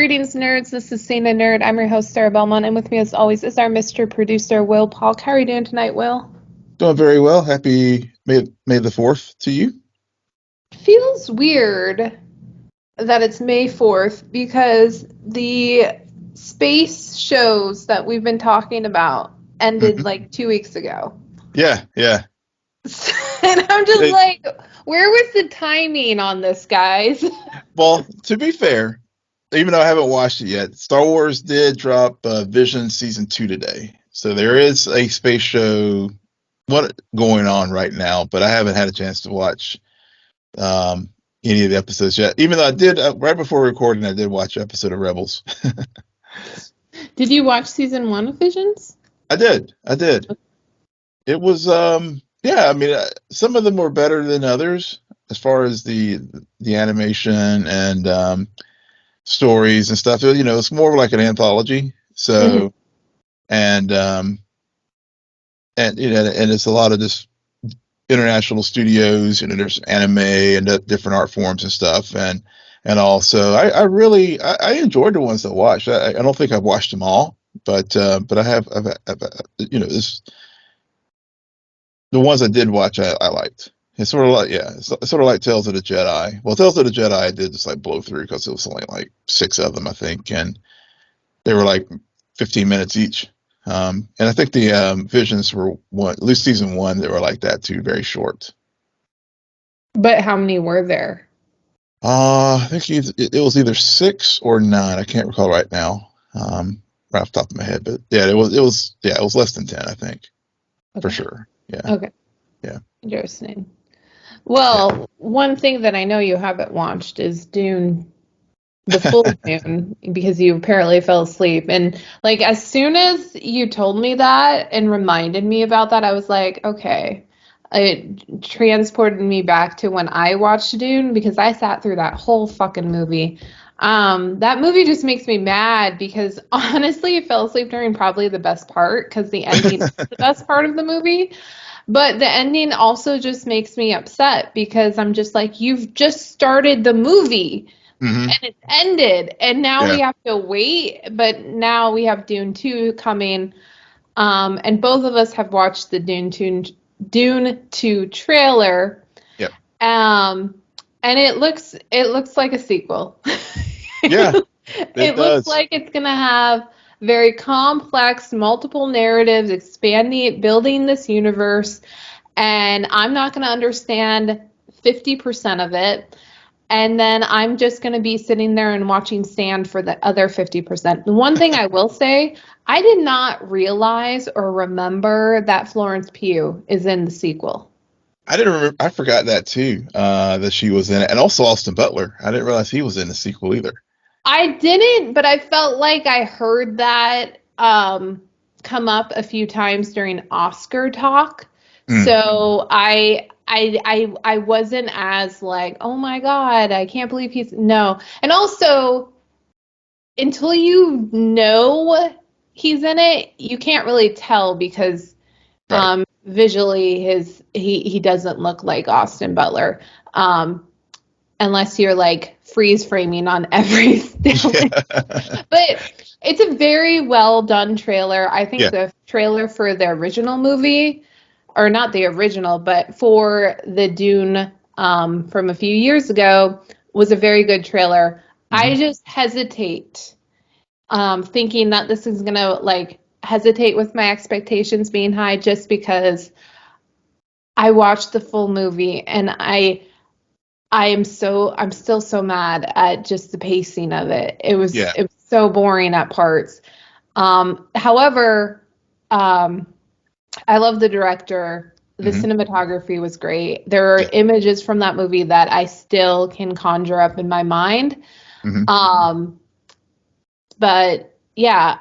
Greetings, nerds. This is Cena Nerd. I'm your host, Sarah Belmont, and with me, as always, is our Mr. Producer, Will Polk. How are you doing tonight, Will? Doing very well. Happy May the 4th to you. Feels weird that it's May 4th because the space shows that we've been talking about ended like 2 weeks ago. Yeah. And I'm just like, where was the timing on this, guys? Well, to be fair, even though I haven't watched it yet, Star Wars did drop Vision Season 2 today. So there is a space show going on right now, but I haven't had a chance to watch any of the episodes yet. Even though I did, right before recording, I did watch an episode of Rebels. Did you watch Season 1 of Visions? I did. It was, I mean, some of them were better than others as far as the animation and stories and stuff. You know, it's more like an anthology. So, and it's a lot of just international studios. You know, there's anime and different art forms and stuff, and also I really enjoyed the ones that I watched. I don't think I've watched them all, but I have. I've you know, the ones I did watch I liked. It's sort of like it's sort of like Tales of the Jedi. Well, Tales of the Jedi I did just like blow through because it was only like 6 of them, I think, and they were like 15 minutes each. And I think the Visions were at least Season 1, they were like that too, very short. But how many were there? I think it was either 6 or 9. I can't recall right now, right off the top of my head. But yeah, it was less than 10, I think, for sure. Yeah. Okay. Yeah. Interesting. Well, one thing that I know you haven't watched is Dune, the full Dune, because you apparently fell asleep. And like as soon as you told me that and reminded me about that, I was like, okay. It transported me back to when I watched Dune because I sat through that whole fucking movie. That movie just makes me mad because honestly, I fell asleep during probably the best part because the ending is the best part of the movie. But the ending also just makes me upset because I'm just like, you've just started the movie and it's ended. And now we have to wait. But now we have Dune 2 coming. And both of us have watched the Dune 2 trailer. Yep. And it looks like a sequel. Yeah. It looks like it's going to have very complex, multiple narratives, building this universe, and I'm not going to understand 50% of it. And then I'm just going to be sitting there and watching Stand for the other 50%. The one thing I will say, I did not realize or remember that Florence Pugh is in the sequel. I didn't remember. I forgot that too, that she was in it. And also Austin Butler. I didn't realize he was in the sequel either. I didn't, but I felt like I heard that come up a few times during Oscar talk. So I wasn't as like, oh my God, I can't believe no. And also, until you know he's in it, you can't really tell because visually he doesn't look like Austin Butler. Unless you're like freeze framing on every But it's a very well done trailer. I think the trailer for the original movie, or not the original, but for the Dune from a few years ago was a very good trailer. I just hesitate thinking that this is going to like hesitate with my expectations being high just because I watched the full movie and I'm still so mad at just the pacing of it. It was so boring at parts. However, I love the director. The cinematography was great. There are images from that movie that I still can conjure up in my mind. But yeah,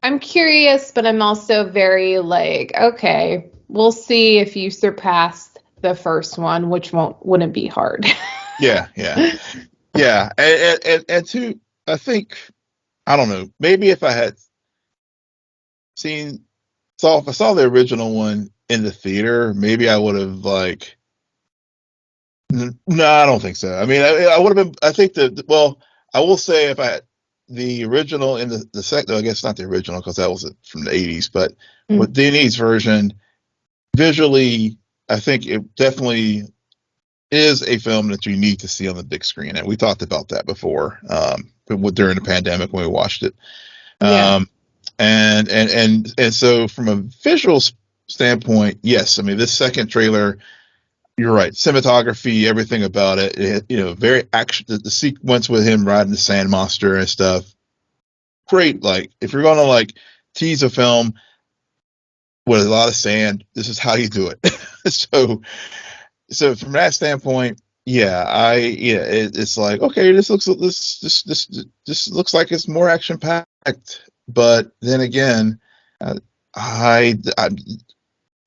I'm curious, but I'm also very like, okay, we'll see if you surpass the first one, which wouldn't be hard. Yeah. And two, I think, I don't know, maybe if I had if I saw the original one in the theater, maybe I would have no, I don't think so. I mean, I would have been, I think I will say the original and the second, I guess not the original because that was from the 80s, but with Denny's version, visually, I think it definitely is a film that you need to see on the big screen. And we talked about that before during the pandemic when we watched it. Yeah. And so from a visual standpoint, yes, I mean, this second trailer, you're right. Cinematography, everything about it, very action. The sequence with him riding the sand monster and stuff, great. Like, if you're gonna like tease a film with a lot of sand, this is how you do it. So from that standpoint, it's like, okay, this looks like it's more action packed. But then again, I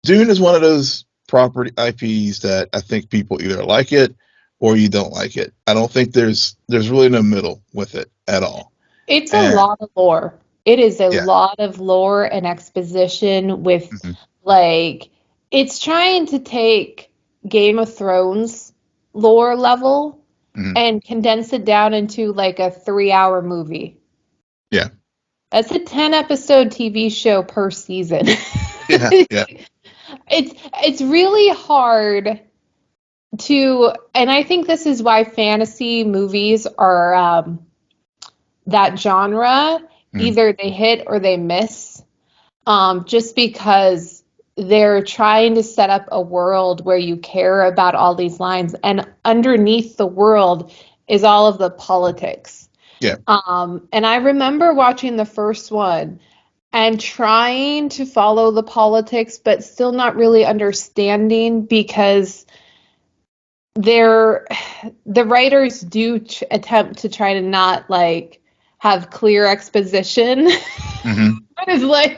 Dune is one of those property IPs that I think people either like it or you don't like it. I don't think there's really no middle with it at all. It's a lot of lore. It is a Yeah. lot of lore and exposition with Mhm. like it's trying to take Game of Thrones lore level Mhm. and condense it down into like a 3-hour movie. Yeah. That's a 10-episode TV show per season. Yeah. It's really hard to, and I think this is why fantasy movies are that genre. Mhm. Either they hit or they miss, just because they're trying to set up a world where you care about all these lines, and underneath the world is all of the politics. Yeah. And I remember watching the first one and trying to follow the politics, but still not really understanding because the writers do attempt to try to not like have clear exposition. Mm-hmm. It's like,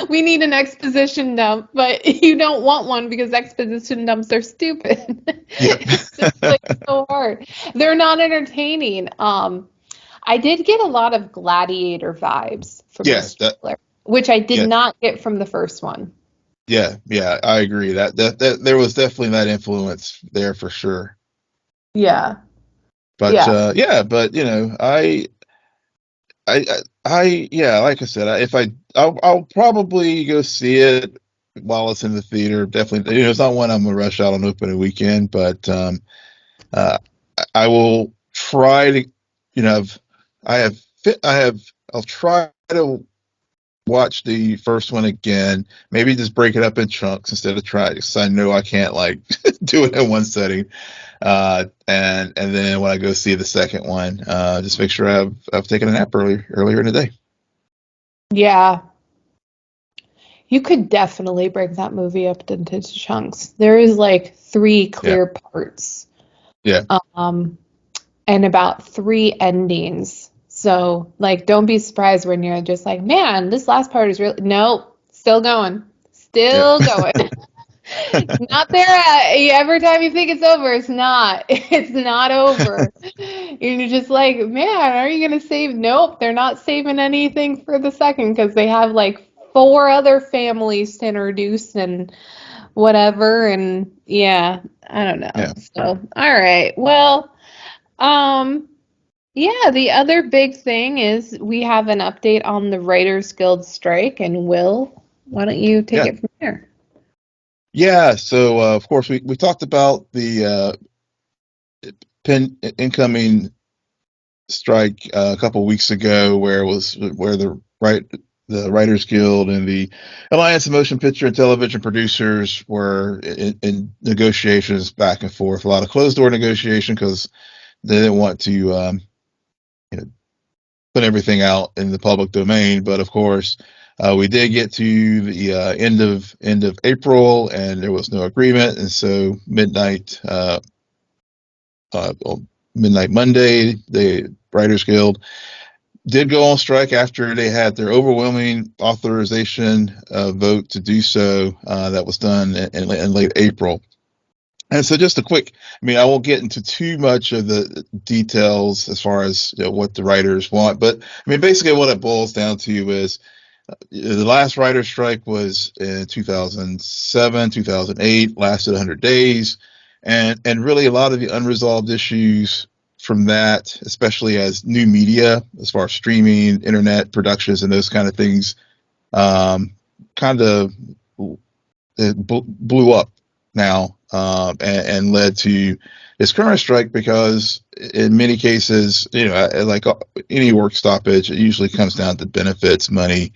we need an exposition dump, but you don't want one because exposition dumps are stupid. Yep. It's just like so hard. They're not entertaining. I did get a lot of Gladiator vibes from this trailer, which I did not get from the first one. Yeah, I agree. That there was definitely that influence there for sure. Yeah. But Yeah. but like I said, I'll probably go see it while it's in the theater. Definitely, it's not one I'm gonna rush out on opening weekend, but I will try to, I'll try to watch the first one again. Maybe just break it up in chunks instead of trying, because I know I can't like do it in one setting. And then when I go see the second one, just make sure I've taken a nap earlier in the day. Yeah. You could definitely break that movie up into chunks. There is like 3 clear parts. Yeah. And about 3 endings. So, like, don't be surprised when you're just like, man, this last part is really, nope, still going. Still going. Not there every time you think it's over, it's not. It's not over. You're just like, man, are you going to save? Nope, they're not saving anything for the second because they have like 4 other families to introduce and whatever. And yeah, I don't know. Yeah. So, all right. Well, yeah, the other big thing is we have an update on the Writers Guild strike. And Will, why don't you take it from there? Yeah, so of course we talked about the incoming strike a couple of weeks ago, where the Writers Guild and the Alliance of Motion Picture and Television Producers were in negotiations back and forth, a lot of closed door negotiation because they didn't want to put everything out in the public domain. But of course, we did get to the end of April, and there was no agreement. And so midnight Monday, the Writers Guild did go on strike after they had their overwhelming authorization vote to do so. That was done in late April. And so just a quick, I won't get into too much of the details as far as what the writers want, but basically what it boils down to is the last writer's strike was in 2007, 2008, lasted 100 days. And really a lot of the unresolved issues from that, especially as new media, as far as streaming, internet productions, and those kind of things, kind of blew up now, and led to this current strike, because in many cases, like any work stoppage, it usually comes down to benefits, money,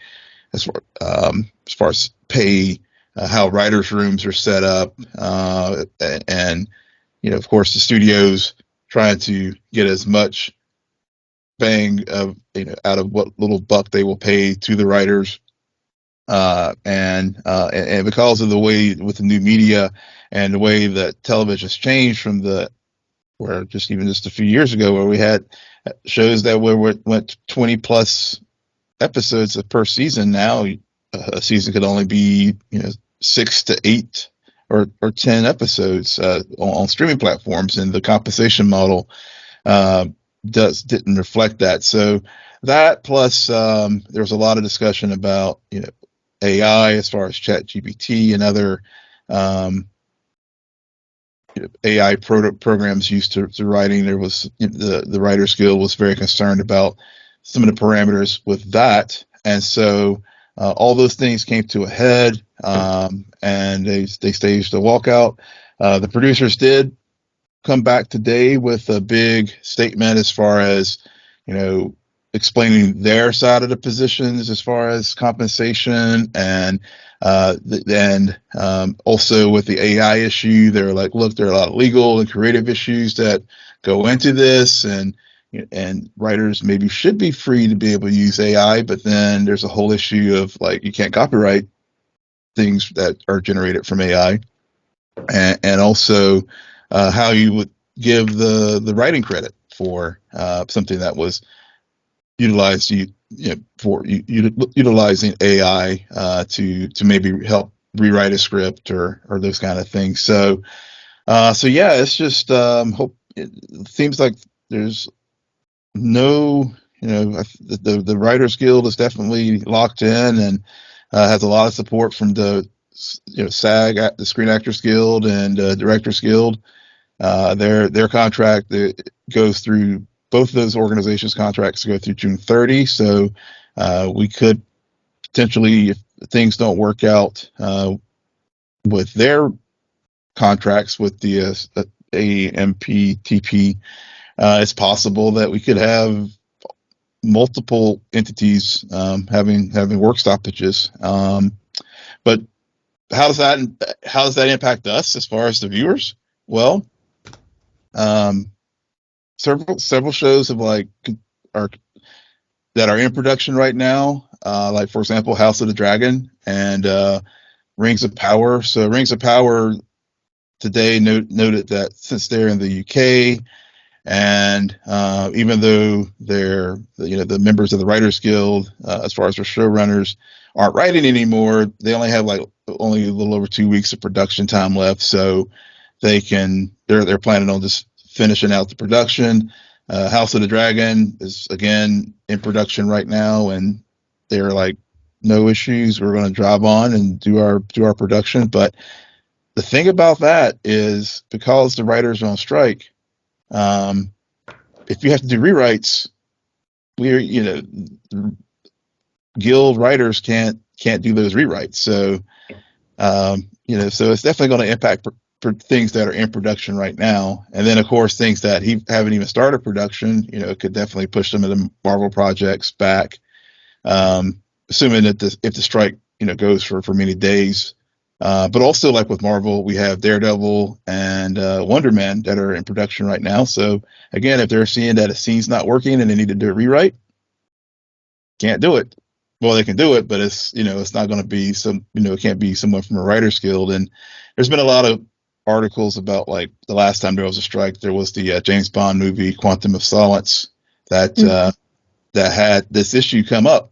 as far as pay, how writers' rooms are set up, and of course, the studios trying to get as much bang out of what little buck they will pay to the writers, and because of the way with the new media and the way that television has changed from where just a few years ago, where we had shows that went 20 plus episodes per season. Now a season could only be 6 to 8 or 10 episodes on streaming platforms, and the compensation model didn't reflect that. So that, plus there's a lot of discussion about AI, as far as ChatGPT and other AI programs used to writing. There was the Writers Guild was very concerned about some of the parameters with that, and so all those things came to a head, and they staged a walkout. The producers did come back today with a big statement as far as explaining their side of the positions as far as compensation, and then also with the AI issue, they're like, look, there are a lot of legal and creative issues that go into this, and writers maybe should be free to be able to use AI, but then there's a whole issue of like, you can't copyright things that are generated from AI, and also how you would give the writing credit for something that was utilized for utilizing AI to maybe help rewrite a script or those kind of things. So yeah, it's just hope. It seems like there's no, the Writers Guild is definitely locked in, and has a lot of support from the SAG, the Screen Actors Guild, and Directors Guild. Their contract goes through, both of those organizations' contracts go through June 30. So we could potentially, if things don't work out with their contracts with the AMPTP, it's possible that we could have multiple entities having work stoppages. But how does that impact us as far as the viewers? Well, several shows are in production right now, like for example, House of the Dragon and Rings of Power. So Rings of Power today noted that since they're in the UK, and even though they're the members of the Writers Guild, as far as their showrunners, aren't writing anymore, they only have only a little over 2 weeks of production time left, so they're planning on just finishing out the production. House of the Dragon is again in production right now, and they're like, no issues, we're going to drive on and do our production. But the thing about that is, because the writers are on strike, if you have to do rewrites, guild writers can't do those rewrites. So so it's definitely going to impact for things that are in production right now. And then of course things that haven't even started production, it could definitely push some of the Marvel projects back, assuming that if the strike goes for many days. But also, like with Marvel, we have Daredevil and Wonder Man that are in production right now. So again, if they're seeing that a scene's not working and they need to do a rewrite, can't do it. Well, they can do it, but it's it's not going to be it can't be someone from a Writers Guild. And there's been a lot of articles about, like, the last time there was a strike, there was the James Bond movie Quantum of Solace that that had this issue come up,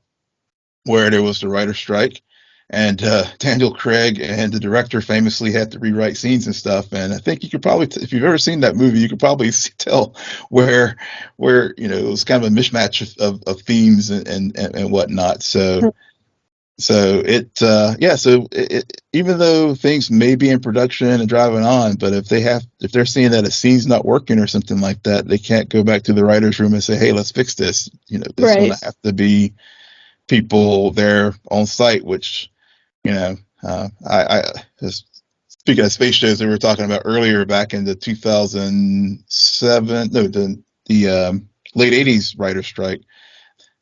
where there was the writer's strike, and Daniel Craig and the director famously had to rewrite scenes and stuff. And I think you could probably, if you've ever seen that movie, you could probably tell where it was kind of a mismatch of themes and whatnot. So So even though things may be in production and driving on, but if they're seeing that a scene's not working or something like that, they can't go back to the writer's room and say, hey, let's fix this. There's going Right. to have to be people there on site, which, I speaking of space shows that we were talking about earlier, back in the 2007, no, the late 80s writer strike,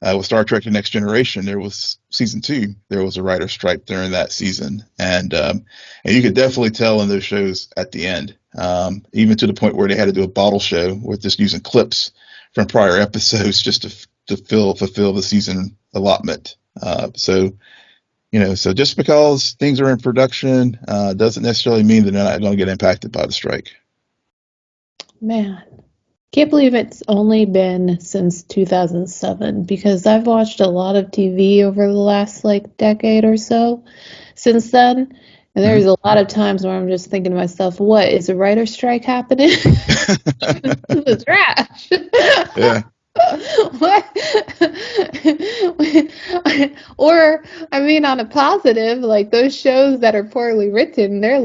with Star Trek: The Next Generation, there was season 2. There was a writer strike during that season, and you could definitely tell in those shows at the end, even to the point where they had to do a bottle show with just using clips from prior episodes just to fulfill the season allotment. So just because things are in production doesn't necessarily mean that they're not going to get impacted by the strike. Man, can't believe it's only been since 2007, because I've watched a lot of TV over the last decade or so since then. And there's a lot of times where I'm just thinking to myself, what is a writer strike happening? This is trash. Yeah. What? Or, I mean, on a positive, those shows that are poorly written, they're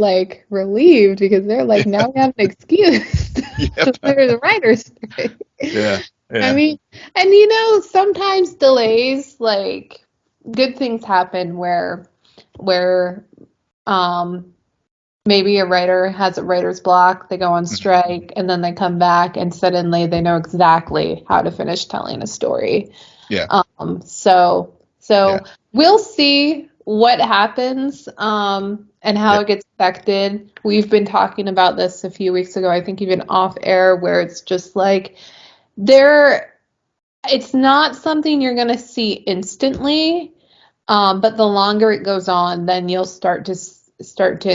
relieved, because they're now we have an excuse. Yep. There's a writer's strike. Yeah. I Yeah. mean, and sometimes delays, good things happen where maybe a writer has a writer's block, they go on strike, and then they come back and suddenly they know exactly how to finish telling a story. Yeah. So Yeah. we'll see what happens, and how Yeah. it gets affected. We've been talking about this a few weeks ago, I think even off air, where it's just it's not something you're going to see instantly, but the longer it goes on, then you'll start to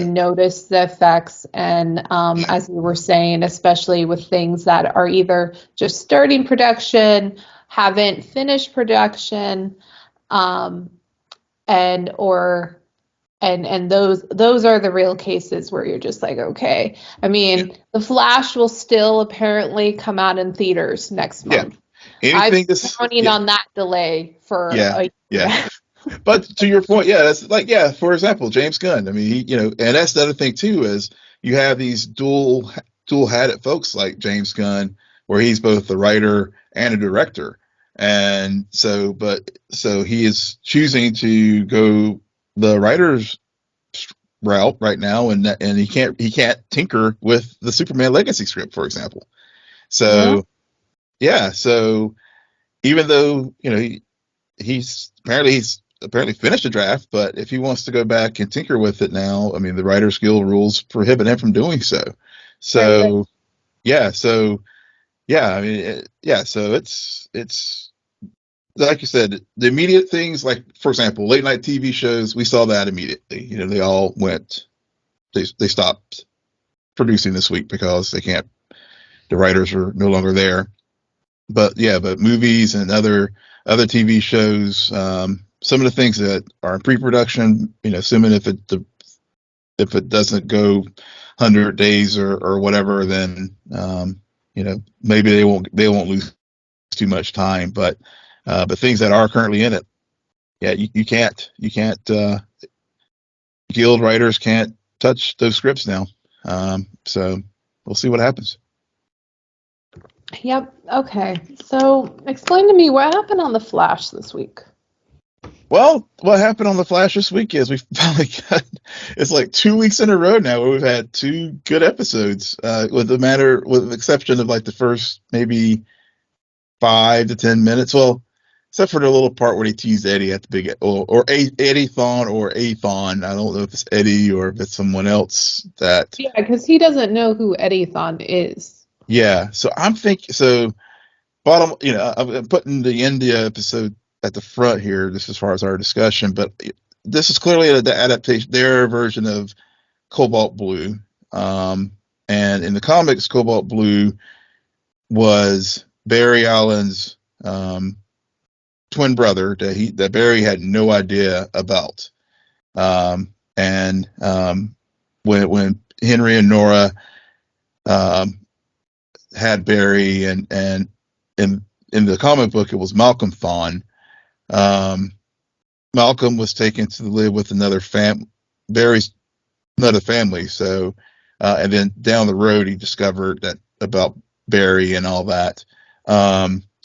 notice the effects. And as we were saying, especially with things that are either just starting production, haven't finished production, and those are the real cases where you're just okay. I mean, The Flash will still apparently come out in theaters next Yeah. month. I've Anything been that's counting on that delay for yeah. a year Yeah. now. But to your point, yeah, that's for example, James Gunn. I mean, and that's the other thing too, is you have these dual-hatted folks like James Gunn, where he's both the writer and a director. And so he is choosing to go the writer's route right now, and he can't tinker with the Superman Legacy script, for example. Yeah. So yeah, so even though, he's apparently finished a draft, but if he wants to go back and tinker with it now, I mean, the Writers Guild rules prohibit him from doing so. Right. So yeah, I mean, so it's like you said, the immediate things, like for example, late night TV shows, we saw that immediately. They all they stopped producing this week because the writers are no longer there. But movies and other TV shows, some of the things that are in pre-production, assuming if it doesn't go 100 days or whatever, then maybe they won't lose too much time. But things that are currently in it, yeah, you can't guild writers can't touch those scripts now. So we'll see what happens. Yep. Okay. So explain to me what happened on The Flash this week. Well, what happened on The Flash this week is we finally got, it's 2 weeks in a row now where we've had 2 good episodes, with the exception of the first maybe 5 to 10 minutes. Well, except for the little part where they teased Eddie at the big, or Eddie-thon or A-thon. I don't know if it's Eddie or if it's someone else that. Yeah, because he doesn't know who Eddie Thon is. Yeah. So I'm thinking, bottom, I'm putting the India episode at the front here, just as far as our discussion, but this is clearly the adaptation, their version of Cobalt Blue. And in the comics, Cobalt Blue was Barry Allen's twin brother that Barry had no idea about. And when Henry and Nora had Barry, and in the comic book it was Malcolm Thon. Malcolm was taken to live with Barry's another family. So, and then down the road, he discovered that about Barry and all that.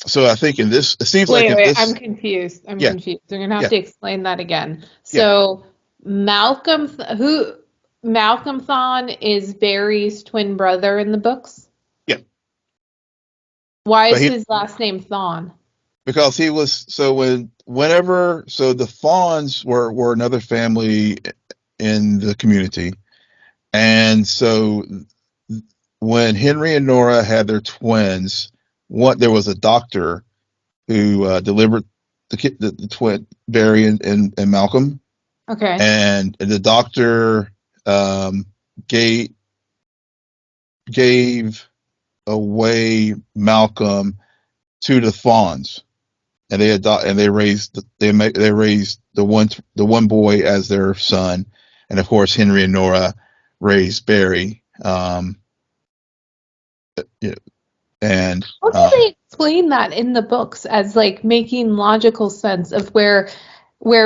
So I think in this, it seems like in Wait, I'm this, confused. I'm yeah, confused. You're gonna have yeah, to explain that again. yeah, So Malcolm Thon is Barry's twin brother in the books? yeah. Why But is he his last name Thon? because he was so whenever the Fawns were another family in the community, and so when Henry and Nora had their twins, there was a doctor who delivered the twin Barry and Malcolm, Okay. and the doctor um, gave gave away Malcolm to the Fawns, and they raised the one boy as their son, and of course Henry and Nora raised Barry. You know, and How do they explain that in the books as like making logical sense of where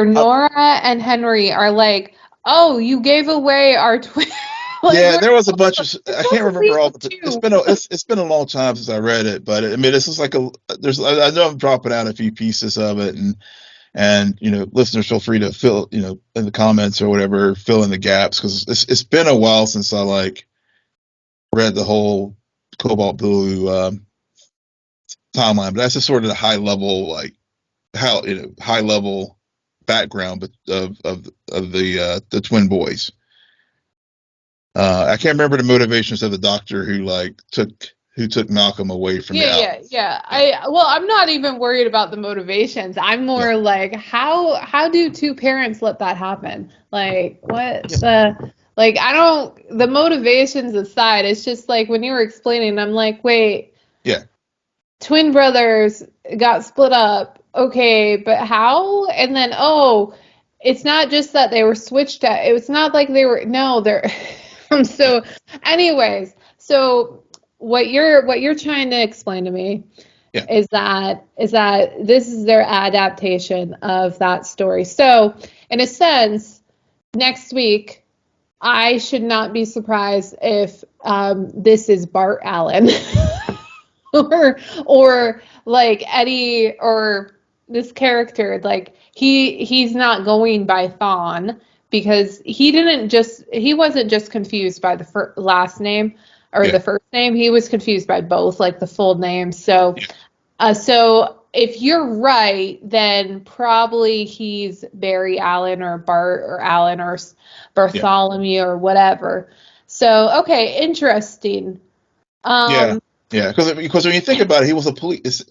uh, Nora and Henry are like, oh, you gave away our twin like yeah, we're there was a bunch of we're I supposed can't to leave remember all. with It's two. been it's been a long time since I read it, but I mean, it's just like I know I'm dropping out a few pieces of it, and listeners feel free to fill in the comments or whatever, fill in the gaps, because it's been a while since I like read the whole Cobalt Blue timeline, but that's just sort of the high level, like how high level background of the twin boys. I can't remember the motivations of the doctor who took Malcolm away from the Yeah, Owls. yeah. Yeah, I'm not even worried about the motivations. I'm yeah, more like how do two parents let that happen? Like what yeah, like I don't the motivations aside, it's just like when you were explaining, I'm like, wait, yeah, twin brothers got split up. Okay, but how? And then oh, it's not just that they were switched at. It was not like they were no, they're yeah, so anyways, so what you're trying to explain to me yeah, is that this is their adaptation of that story. So, in a sense, next week I should not be surprised if this is Bart Allen or like Eddie or this character like he's not going by Thon because he wasn't just confused by the last name or yeah, the first name, he was confused by both like the full name. So if you're right, then probably he's Barry Allen or Bart or Allen or yeah, Bartholomew or whatever. So okay, interesting. yeah, um yeah. Because when you think about it, he was a police.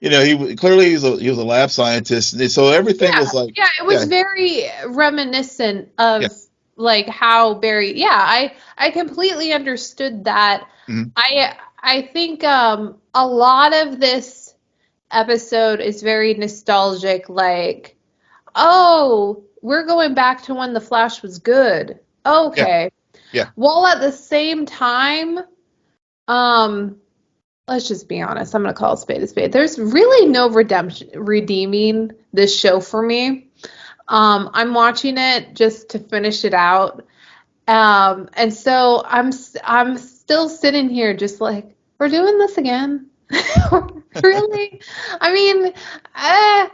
Clearly he was a lab scientist, and so everything was Yeah, like, yeah, it was yeah, very reminiscent yeah, of like how Barry. Yeah, I completely understood that. mhm, I think a lot of this episode is very nostalgic. Like, oh, we're going back to when the Flash was good. yeah, Okay, yeah, while at the same time, um, let's just be honest. I'm gonna call a spade a spade. There's really no redemption redeeming this show for me. I'm watching it just to finish it out. And so I'm still sitting here just like, we're doing this again. Really? I mean, uh,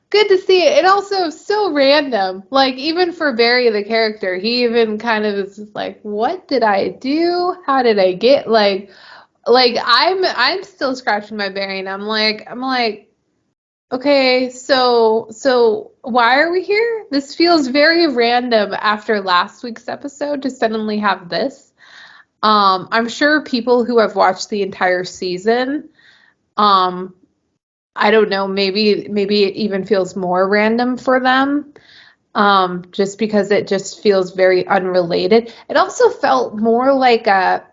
good to see it. It also is so random. Like even for Barry the character, he even kind of is just like, what did I do? How did I get like I'm still scratching my brain. I'm like okay, so why are we here? This feels very random after last week's episode to suddenly have this. I'm sure people who have watched the entire season, um, I don't know, maybe it even feels more random for them. Just because it just feels very unrelated. It also felt more like a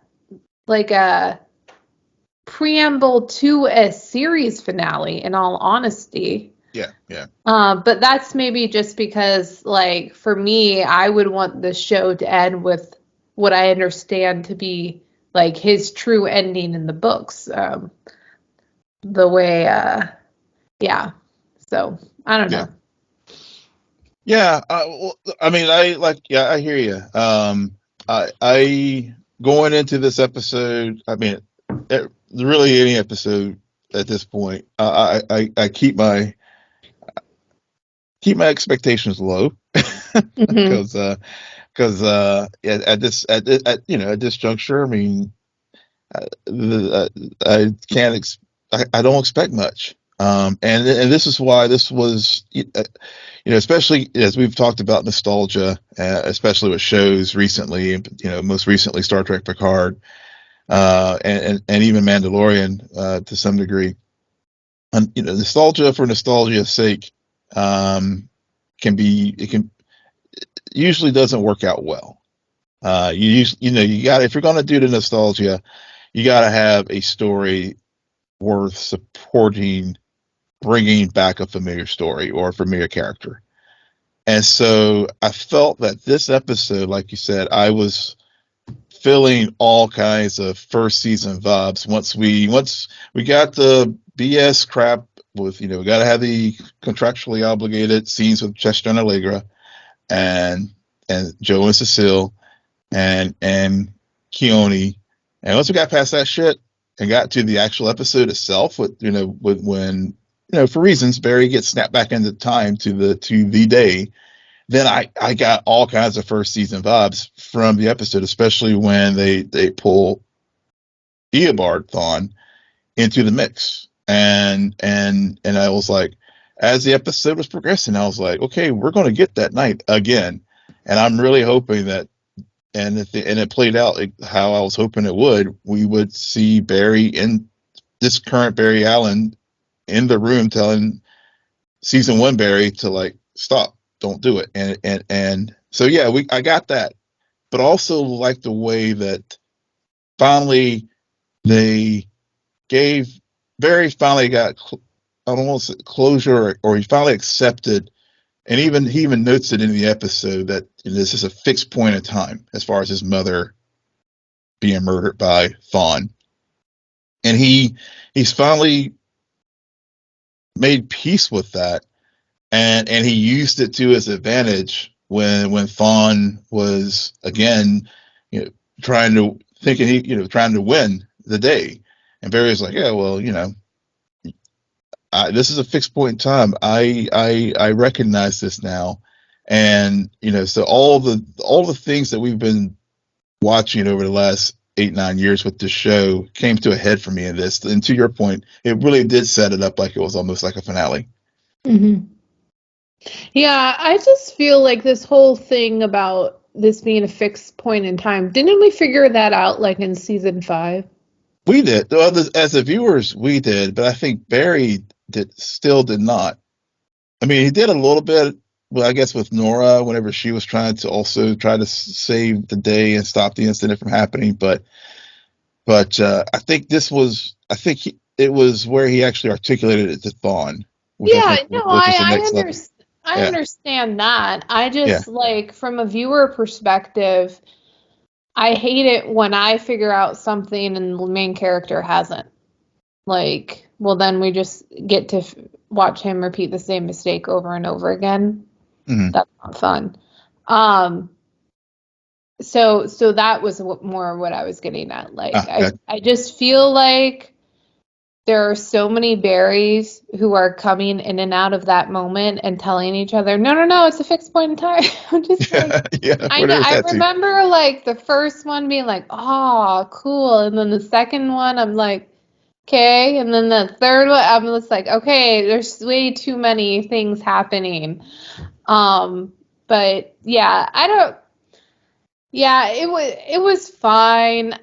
preamble to a series finale, in all honesty. yeah, yeah, But that's maybe just because, like, for me, I would want the show to end with what I understand to be like his true ending in the books. The way, yeah. So I don't yeah. know. Yeah, well, I mean, I hear you. I going into this episode, I mean, really any episode at this point, I keep my expectations low Hmm. because at this juncture, I mean, I can't I don't expect much. And this is why this was, especially as we've talked about nostalgia, especially with shows recently, most recently Star Trek Picard, and even Mandalorian, to some degree. And, nostalgia for nostalgia's sake, um, it can usually doesn't work out well. You got, if you're going to do the nostalgia, you got to have a story worth supporting, bringing back a familiar story or a familiar character. And so I felt that this episode, like you said, I was feeling all kinds of first season vibes once we got the BS crap with, we got to have the contractually obligated scenes with Chester and Allegra and Joe and Cecile and Keone. And once we got past that shit and got to the actual episode itself, with when, for reasons Barry gets snapped back into time to the day, then I got all kinds of first season vibes from the episode, especially when they pull Eobard Thawne into the mix. And I was like, as the episode was progressing, I was like, okay, we're going to get that night again. And I'm really hoping that, and it played out how I was hoping it would. We would see Barry in this current Barry Allen in the room telling season one Barry to, like, stop, don't do it. And so yeah, I got that, but also like the way that finally they gave Barry finally got I don't want to say closure, or he finally accepted. And he even notes it in the episode that this is a fixed point in time as far as his mother being murdered by Thawne. And he's finally made peace with that, and he used it to his advantage when Thawne was again, trying to win the day. And Barry was like, yeah, well, this is a fixed point in time. I recognize this now. And so all the things that we've been watching over the last 8-9 years with this show came to a head for me in this. And to your point, it really did set it up like it was almost like a finale. Hmm. Yeah, I just feel like this whole thing about this being a fixed point in time, didn't we figure that out like in season 5? We did. Well, as the viewers, we did, but I think Barry did not. I mean, he did a little bit. Well, I guess with Nora, whenever she was trying to also try to save the day and stop the incident from happening, but I think it was where he actually articulated it to Thawne, which I Yeah, think no, which was the next level. I Yeah, understand that. I yeah, just like from a viewer perspective, I hate it when I figure out something and the main character hasn't. Like, well, then we just get to watch him repeat the same mistake over and over again. hmm That's not fun. Um, so that was more what I was getting at. Like, got I just feel like there are so many berries who are coming in and out of that moment and telling each other, no, no, no, it's a fixed point in time. I'm just like, yeah, yeah. I Well, know, there's I that too. remember like the first one being like, oh, cool. And then the second one, I'm like, okay. And then the third one, I'm just like, okay, there's way too many things happening. Um, but yeah, I don't, yeah, it was fine.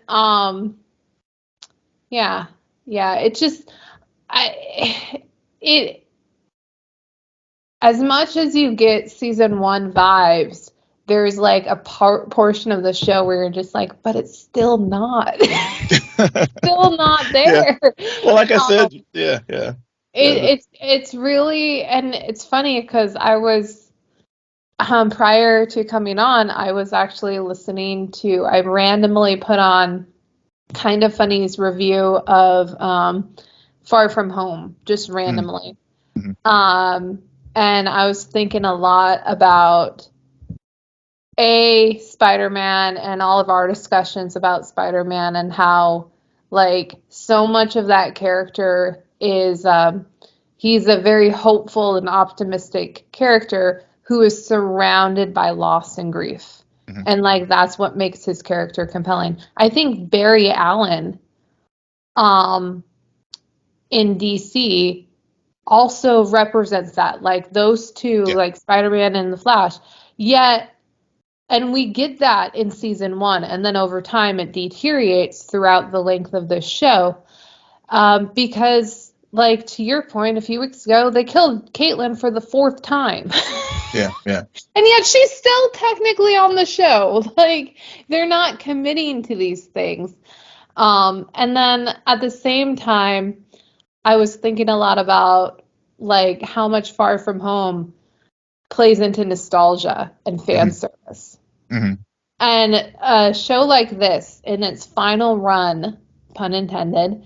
Yeah, yeah, it just, it, as much as you get season one vibes, there's like a portion of the show where you're just like, but it's still not. Still not Yeah. there. Well, like I Um, said, yeah, yeah, it, yeah. it's really, and it's funny because I was prior to coming on, I was actually listening to, I randomly put on Kind of Funny's review of Far From Home, just Mm, randomly. mhm. Um, and I was thinking a lot about Spider-Man and all of our discussions about Spider-Man and how, like, so much of that character is he's a very hopeful and optimistic character who is surrounded by loss and grief. Mm-hmm. And, like, that's what makes his character compelling. I think Barry Allen in DC also represents that. Like, those two, like Spider-Man and the Flash. Yet, and we get that in season 1, and then over time it deteriorates throughout the length of the show. Because, like, to your point, a few weeks ago, they killed Caitlin for the 4th time. Yeah. And yet she's still technically on the show. Like, they're not committing to these things. And then at the same time, I was thinking a lot about, like, how much Far From Home plays into nostalgia and fan service. Mm-hmm. And a show like this, in its final run, pun intended,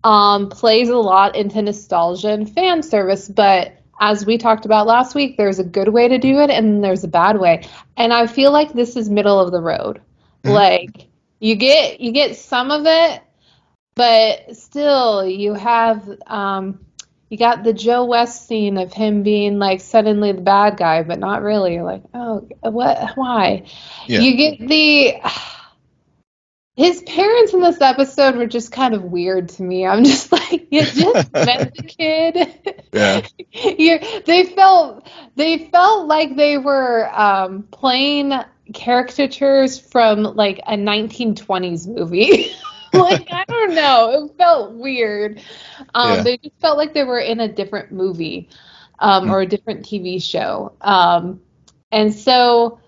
plays a lot into nostalgia and fan service. But as we talked about last week, there's a good way to do it and there's a bad way. And I feel like this is middle of the road. Mm-hmm. Like, you get some of it, but still you have you got the Joe West scene of him being, like, suddenly the bad guy, but not really. You're like, oh, what? Why? Yeah. You get his parents in this episode were just kind of weird to me. I'm just like, you just met the kid. Yeah. They felt like they were playing caricatures from, like, a 1920s movie. Like, I don't know. It felt weird. They just felt like they were in a different movie or a different TV show. And so,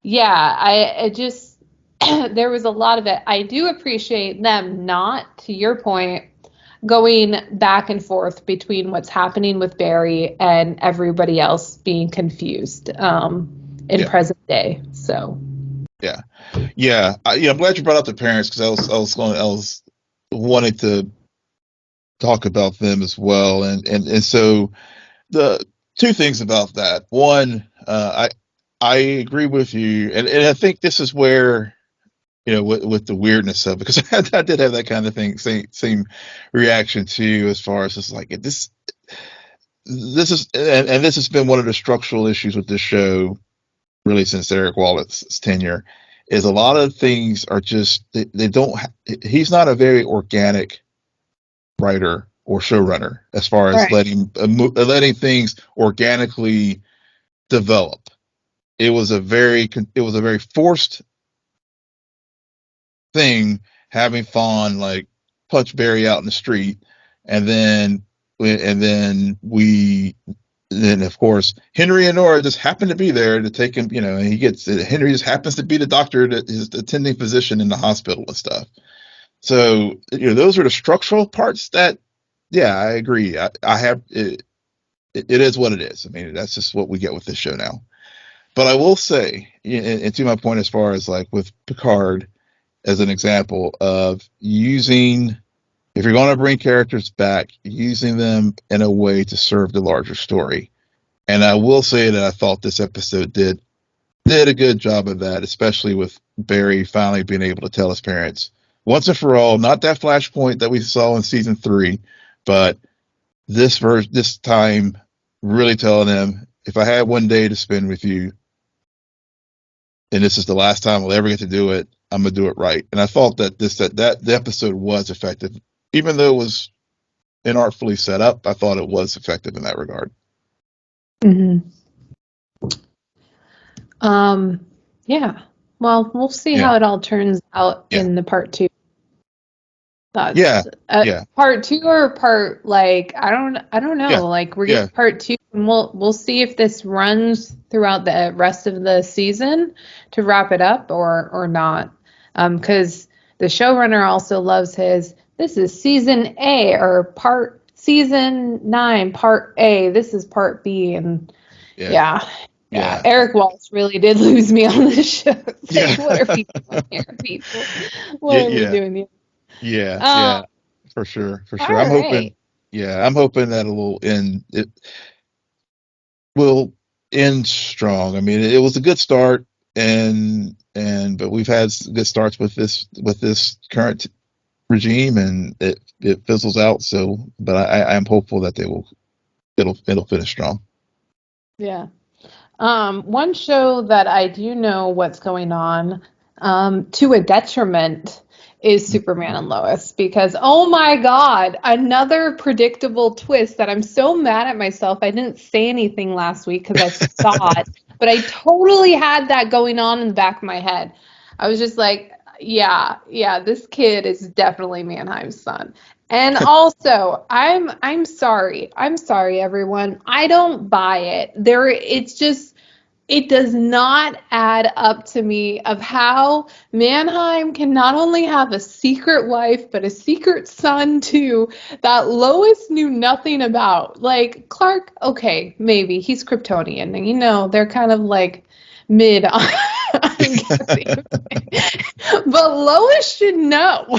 yeah, I just, there was a lot of it. I do appreciate them not, to your point, going back and forth between what's happening with Barry and everybody else being confused in present day. So. Yeah. I'm glad you brought up the parents, because I was wanting to talk about them as well, and so the two things about that. One, I agree with you, and I think this is where, with the weirdness of it, because I did have that kind of thing, same reaction too, as far as just like this is, and this has been one of the structural issues with this show really since Eric Wallett's tenure, is a lot of things are just, they don't, he's not a very organic writer or showrunner as far as letting things organically develop. It was a very forced thing, having Fawn, like, punch Barry out in the street, and then of course Henry and Nora just happen to be there to take him, and Henry just happens to be the doctor that is the attending physician in the hospital and stuff. So, those are the structural parts that, I agree. I have it is what it is. I mean, that's just what we get with this show now. But I will say, and to my point, as far as, like, with Picard as an example of using, if you're going to bring characters back, using them in a way to serve the larger story. And I will say that I thought this episode did a good job of that, especially with Barry finally being able to tell his parents once and for all, not that flashpoint that we saw in season 3, but this time really telling them, if I had one day to spend with you, and this is the last time I'll ever get to do it, I'm gonna do it right. And I thought that the episode was effective, even though it was inartfully set up. I thought it was effective in that regard. Mm-hmm. Yeah. Well, we'll see how it all turns out in the part 2. Part 2 or part, like, I don't know. Like, we're getting part 2, and we'll see if this runs throughout the rest of the season to wrap it up or not. Because the showrunner also loves this is season A, or season 9, part A. This is part B, and Eric Walsh really did lose me on this show. Like, what are we doing here, people? What are we doing here? Yeah, for sure. I'm hoping that it will end. will end strong. I mean, it was a good start, but we've had good starts with this current regime, and it fizzles out. So, but I'm hopeful that it'll finish strong. Yeah. One show that I do know what's going on, to a detriment, is Superman and Lois, because oh my God, another predictable twist that I'm so mad at myself. I didn't say anything last week because I forgot, but I totally had that going on in the back of my head. I was just like, yeah, this kid is definitely Mannheim's son. And also, I'm sorry. I'm sorry, everyone. I don't buy it. It's just, it does not add up to me of how Mannheim can not only have a secret wife, but a secret son too, that Lois knew nothing about. Like Clark, okay, maybe he's Kryptonian, and they're kind of like mid on, I'm guessing. But Lois should know.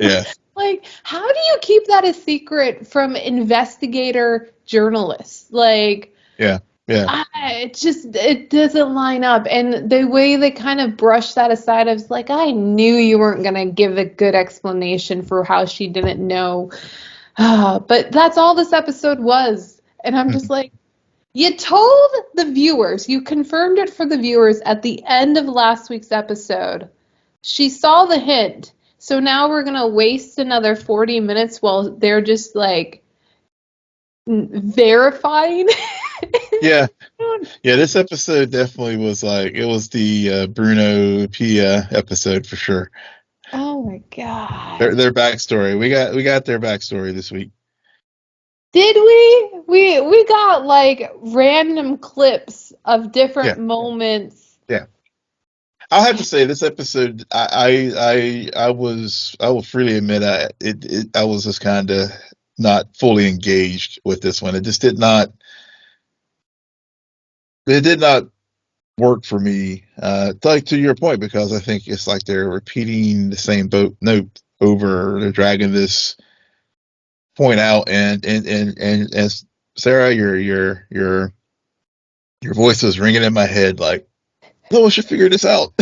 Yeah, Like, how do you keep that a secret from investigator journalists? Like, yeah, yeah, it doesn't line up. And the way they kind of brush that aside, I was like, I knew you weren't going to give a good explanation for how she didn't know. But that's all this episode was. And I'm just like, you told the viewers, you confirmed it for the viewers at the end of last week's episode. She saw the hint. So now we're going to waste another 40 minutes while they're just like verifying. yeah, yeah. This episode definitely was like it was the Bruno Pia episode for sure. Oh my God. Their backstory. We got their backstory this week. Did we? We got like random clips of different Yeah, moments. yeah. I'll have to say this episode. I will freely admit I was just kind of not fully engaged with this one. It just did not. It did not work for me. Like to your point, because I think it's like they're repeating the same note over. They're dragging this point out, and as Sarah, your voice was ringing in my head like, no one should figure this out.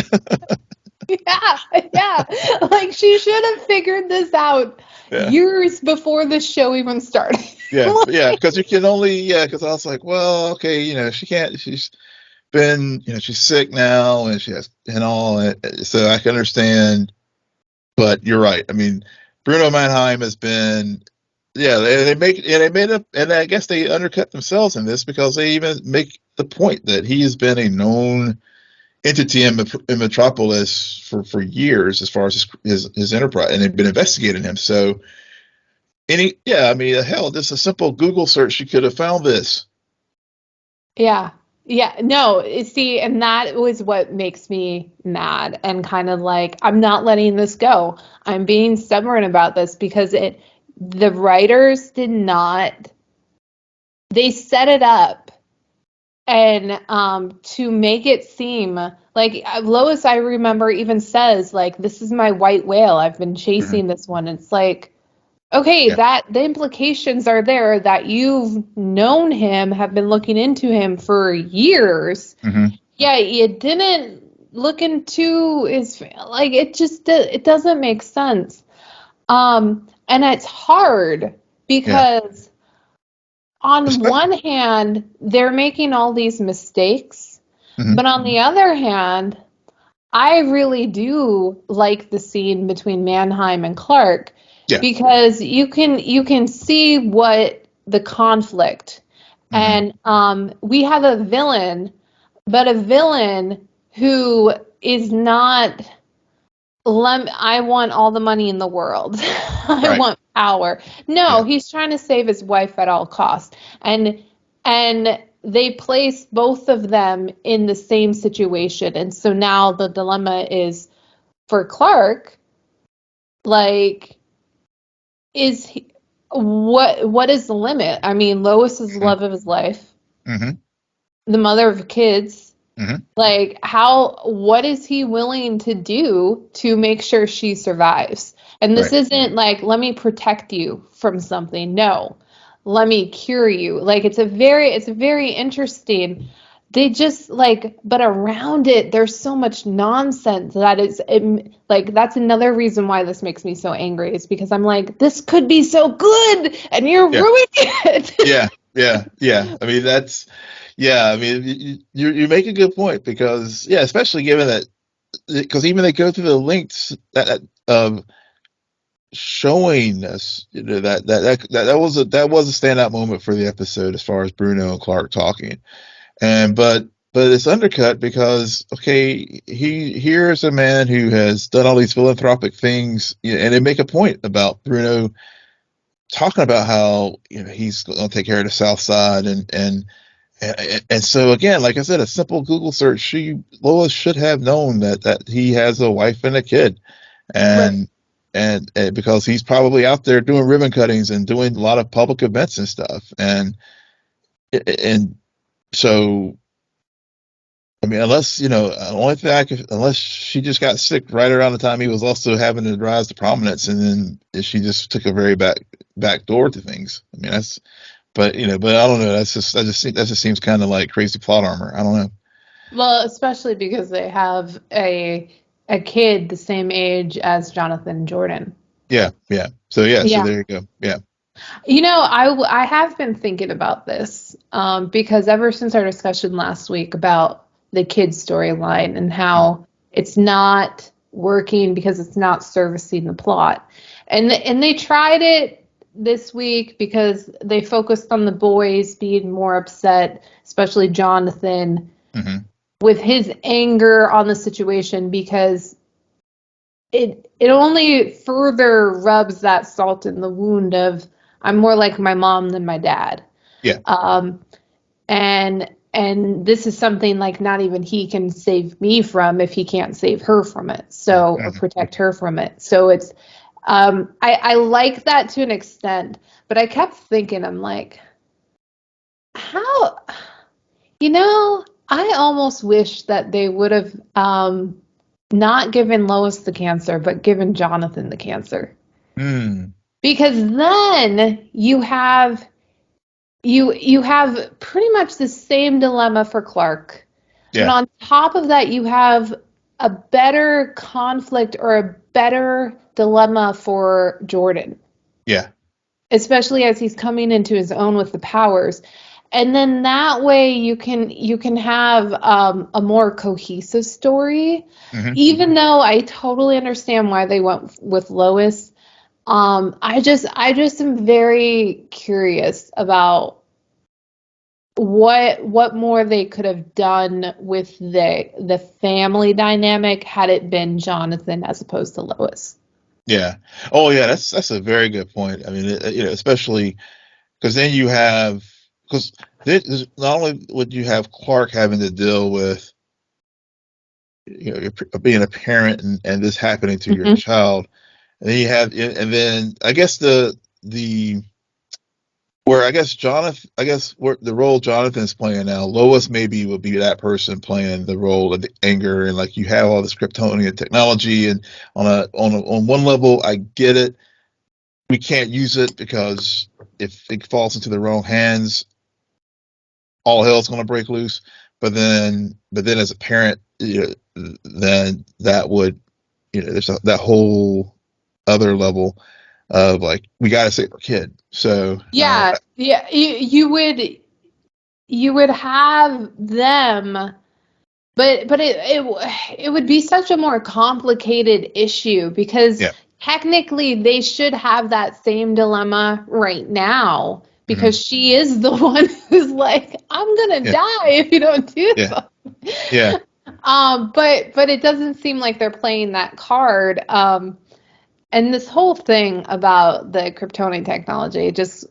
Yeah. Like she should have figured this out Yeah. years before this show even started. Yeah, Like, yeah, because you can only, yeah, because I was like, well, okay, she can't, she's been, she's sick now, and she has, and all, so I can understand, but you're right. I mean, Bruno Mannheim has been, yeah, they made up, and I guess they undercut themselves in this because they even make the point that he has been a known entity in Metropolis for years as far as his enterprise, and they've been investigating him. So, yeah, I mean, hell, just a simple Google search, you could have found this. yeah. Yeah, no, see, and that was what makes me mad and kind of like, I'm not letting this go. I'm being stubborn about this because the writers did not, they set it up and to make it seem like Lois, I remember, even says like, this is my white whale, I've been Hmm. chasing this one. It's like, okay, Yeah. that the implications are there that you've known him, have been looking into him for years. Hmm. Yeah, you didn't look into his, like, it doesn't make sense. And it's hard Yeah. because on Especially, one hand, they're making all these mistakes, hmm. but on the other hand, I really do like the scene between Mannheim and Clark Yeah. because you can see what the conflict, Hmm. and we have a villain, but a villain who is not, I want all the money in the world. I Right. want power. No, Yeah. he's trying to save his wife at all costs. And they place both of them in the same situation. And so now the dilemma is for Clark, like, is he, what is the limit? I mean, Lois is the Hmm. love of his life, Hmm. the mother of kids. Hmm. Like, what is he willing to do to make sure she survives? And this Right. isn't like, let me protect you from something. No. let me cure you. Like it's a very interesting. They just like, but around it, there's so much nonsense that like that's another reason why this makes me so angry is because I'm like, this could be so good, and you're Yeah. ruining it. Yeah. I mean, I mean, you make a good point because, yeah, especially given that, because even they go through the links of showing us, that was a standout moment for the episode as far as Bruno and Clark talking, but it's undercut because, okay, here's a man who has done all these philanthropic things, and they make a point about Bruno talking about how he's going to take care of the South Side, and so again, like I said, a simple Google search, Lois should have known that he has a wife and a kid, Right. and because he's probably out there doing ribbon cuttings and doing a lot of public events and stuff, and so I mean, unless only thing unless she just got sick right around the time he was also having to rise to prominence, and then she just took a very back door to things. I mean, but I don't know. That just seems kind of like crazy plot armor. I don't know. Well, especially because they have a kid the same age as Jonathan and Jordan. Yeah. So yeah, so Yeah. there you go. Yeah. I have been thinking about this because ever since our discussion last week about the kids storyline and how it's not working because it's not servicing the plot, and they tried it this week because they focused on the boys being more upset, especially Jonathan, hmm with his anger on the situation because it only further rubs that salt in the wound of I'm more like my mom than my dad. Yeah. Um, and this is something like not even he can save me from if he can't save her from it. So or hmm protect her from it. So it's I like that to an extent, but I kept thinking I'm like, how I almost wish that they would have not given Lois the cancer, but given Jonathan the cancer. Mm. Because then you have pretty much the same dilemma for Clark. But Yeah. on top of that, you have a better conflict or a better dilemma for Jordan, Yeah. especially as he's coming into his own with the powers. And then that way you can have a more cohesive story. hmm Even though I totally understand why they went with Lois, I just am very curious about what more they could have done with the family dynamic had it been Jonathan as opposed to Lois. Yeah. Oh yeah, that's a very good point. I mean, especially because then you have because not only would you have Clark having to deal with being a parent and this happening to your Mhm. child, and then and then I guess the where I guess where the role Jonathan's playing now, Lois maybe would be that person playing the role of the anger, and like you have all this Kryptonian technology, and on one level I get it, we can't use it because if it falls into the wrong hands, all hell's going to break loose. But then as a parent, then that would, there's that whole other level of like we got to save our kid. So Yeah, yeah, you would have them, but it would be such a more complicated issue because yeah, technically they should have that same dilemma right now hmm because she is the one who's like, I'm gonna yeah, die if you don't do yeah, yeah, something. But it doesn't seem like they're playing that card. And this whole thing about the Kryptonian technology, just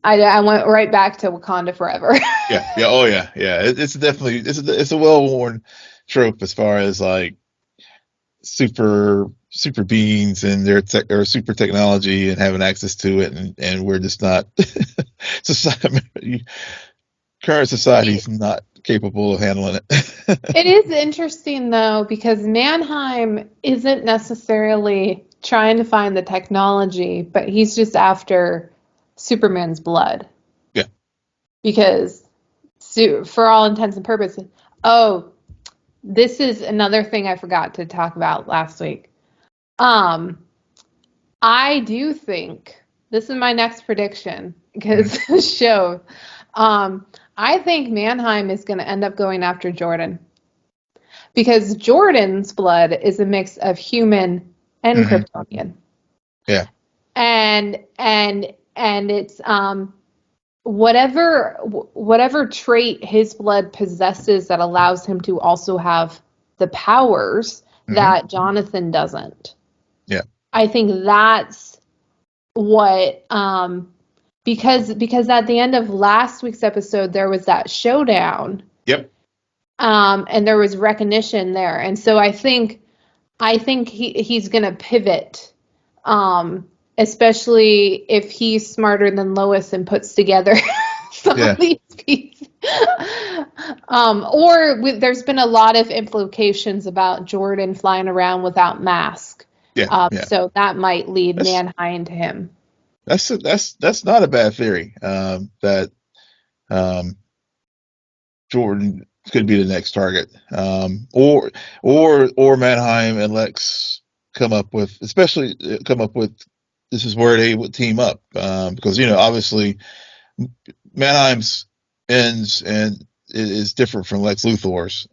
I went right back to Wakanda Forever. yeah. Oh yeah. It's definitely it's a well worn trope as far as like super beings and their tech or super technology and having access to it, and we're just not society. Current society's not capable of handling it. It is interesting though because Mannheim isn't necessarily trying to find the technology, but he's just after Superman's blood. because for all intents and purposes. Oh, this is another thing I forgot to talk about last week. I do think this is my next prediction because the show. I think Mannheim is going to end up going after Jordan because Jordan's blood is a mix of human and Kryptonian. Yeah. And it's whatever trait his blood possesses that allows him to also have the powers that Jonathan doesn't. Yeah. I think that's what because at the end of last week's episode there was that showdown. Yep. And there was recognition there. And so I think he's going to pivot. Especially if he's smarter than Lois and puts together some of these pieces. There's been a lot of implications about Jordan flying around without mask. So that might lead Mannheim to him. That's not a bad theory. That Jordan could be the next target. Or Mannheim and Lex come up with this is where they would team up, because obviously Mannheim's ends and is different from Lex Luthor's,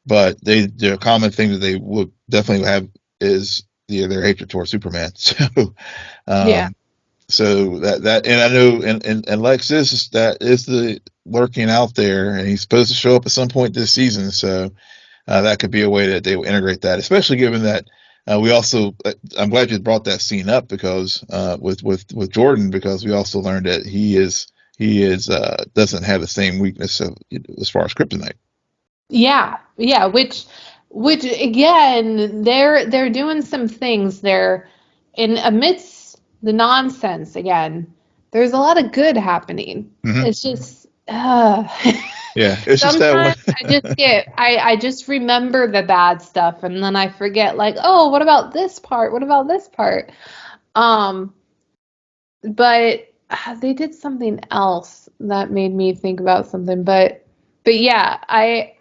but the common thing that they would definitely have is their hatred towards Superman. So so that and I know and Lex is the lurking out there, and he's supposed to show up at some point this season. So that could be a way that they will integrate that, especially given that. We also, I'm glad you brought that scene up because with Jordan, because we also learned that he doesn't have the same weakness as far as kryptonite. Yeah, which again, they're doing some things there, in amidst the nonsense. Again, there's a lot of good happening. It's just. It's just that one. I just remember the bad stuff, and then I forget, like, oh, what about this part? What about this part? But they did something else that made me think about something. But yeah, I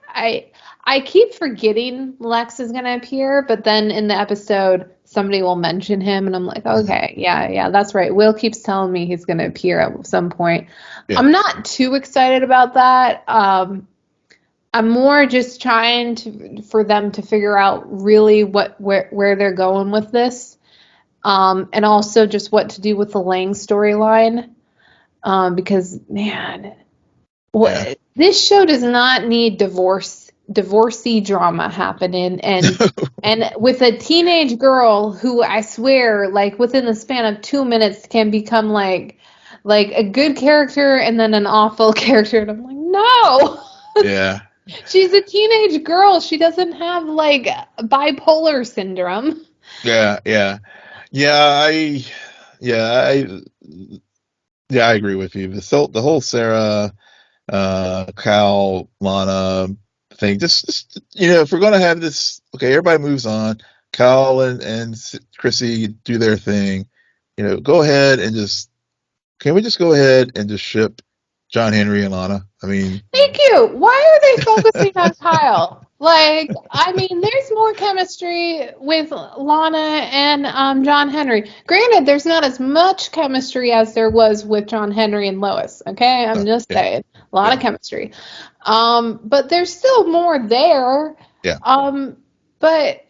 keep forgetting Lex is gonna appear, but then in the episode somebody will mention him, and I'm like, okay, yeah, that's right. Will keeps telling me he's gonna appear at some point. I'm not too excited about that. I'm more just trying for them to figure out really where they're going with this, and also just what to do with the Lang storyline, because man, this show does not need divorcee drama happening, and and with a teenage girl who I swear, like within the span of 2 minutes, can become like a good character and then an awful character, and I'm like, no. Yeah. She's a teenage girl. She doesn't have like bipolar syndrome. I agree with you. The whole Sarah, Cal, Lana thing. Just if we're gonna have this, okay, everybody moves on. Cal and Chrissy do their thing. Go ahead and can we just go ahead and just ship John Henry and Lana? I mean, thank you. Why are they focusing on Kyle? Like, I mean, there's more chemistry with Lana and John Henry. Granted, there's not as much chemistry as there was with John Henry and Lois. Okay, I'm just saying, a lot of chemistry. But there's still more there. Yeah. But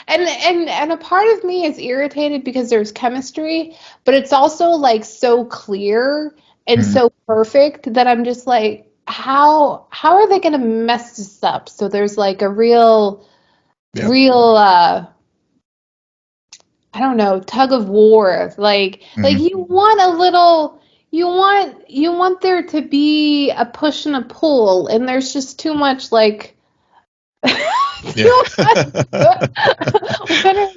and a part of me is irritated because there's chemistry, but it's also like so clear and so perfect that I'm just like, how are they going to mess this up? So there's like a real I don't know, tug of war. Like you want there to be a push and a pull, and there's just too much like one or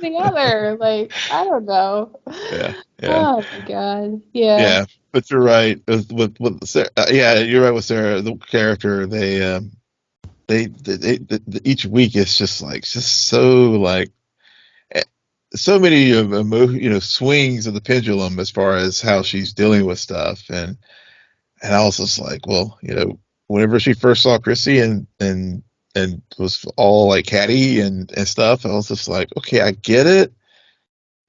the other. Like, I don't know. Yeah. Oh my god. Yeah. But you're right with Sarah. You're right with Sarah. The character, they each week it's just so like so many swings of the pendulum as far as how she's dealing with stuff, and I was just like, well, whenever she first saw Chrissy and was all like catty and stuff, I was just like, okay, I get it.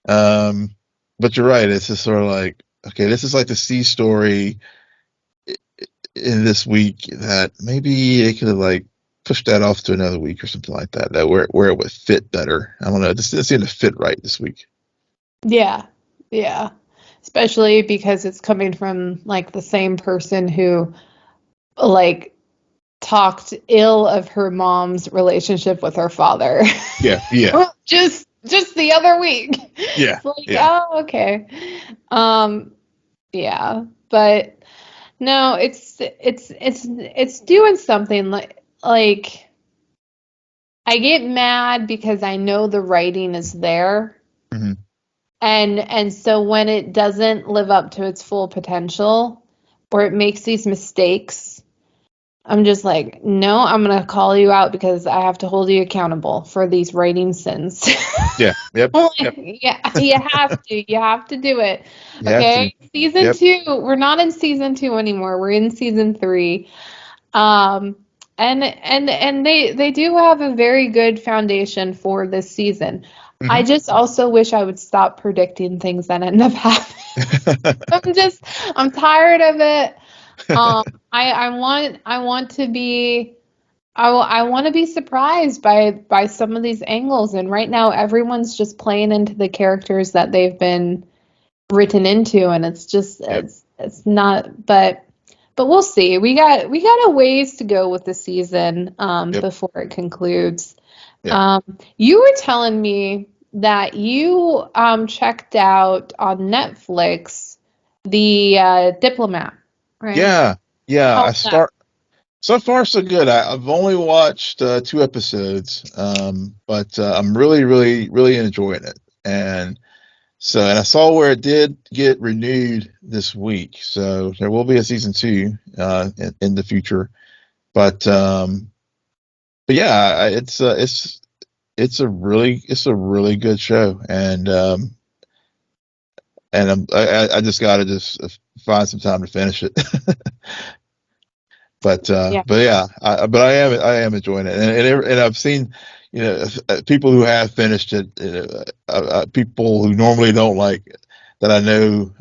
But you're right. It's just sort of like, okay, this is like the C story in this week that maybe they could have like pushed that off to another week or something like that. That where it would fit better. I don't know. This didn't seem to fit right this week. Yeah. Yeah. Especially because it's coming from like the same person who like talked ill of her mom's relationship with her father. Yeah. Yeah. just the other week. Yeah. It's like, Yeah. oh, okay. Yeah, but no, it's doing something like I get mad because I know the writing is there. Hmm. And so when it doesn't live up to its full potential or it makes these mistakes, I'm just like, no, I'm going to call you out because I have to hold you accountable for these writing sins. Yeah. Yep. Yep. Yeah, you have to. You have to do it. You have to. Okay. Season Yep. 2, we're not in season 2 anymore. We're in season 3. Um, and they do have a very good foundation for this season. I Hmm. just also wish I would stop predicting things that end up happening. I'm tired of it. I want to be I want to be surprised by some of these angles, and right now everyone's just playing into the characters that they've been written into, and it's just Yep. it's not, but we'll see. We got a ways to go with the season Yep. before it concludes. Yeah. You were telling me that you checked out on Netflix the Diplomat, right? Yeah. Yeah. How was that? So far, so good. I've only watched 2 episodes, but I'm really, really, really enjoying it. And I saw where it did get renewed this week, so there will be a season 2 in the future. But yeah, it's a really good show, and I just got to just find some time to finish it. Yeah. But yeah, I am enjoying it, and I've seen, people who have finished it, people who normally don't like that I know,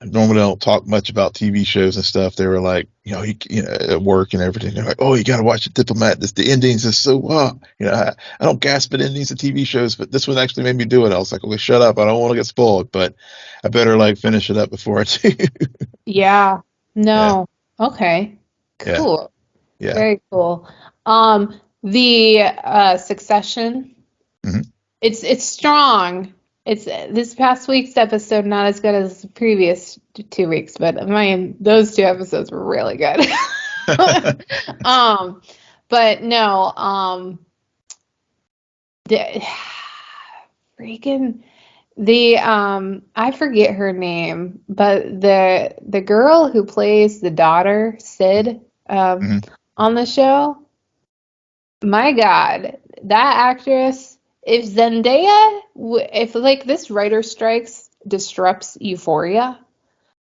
normally don't talk much about TV shows and stuff. They were like, at work and everything. They're like, oh, you got to watch the Diplomat. The endings is so I don't gasp at endings of TV shows, but this one actually made me do it. I was like, okay, shut up. I don't want to get spoiled, but I better like finish it up before I do. Yeah. Yeah, No. Okay. yeah, Cool. yeah. Very cool. The Succession, Hmm. it's strong. It's this past week's episode not as good as the previous 2 weeks, but those 2 episodes were really good. Um, but no, the freaking I forget her name, but the girl who plays the daughter, Sid, Hmm. on the show, my God, that actress, if Zendaya, if like this writer strikes disrupts Euphoria,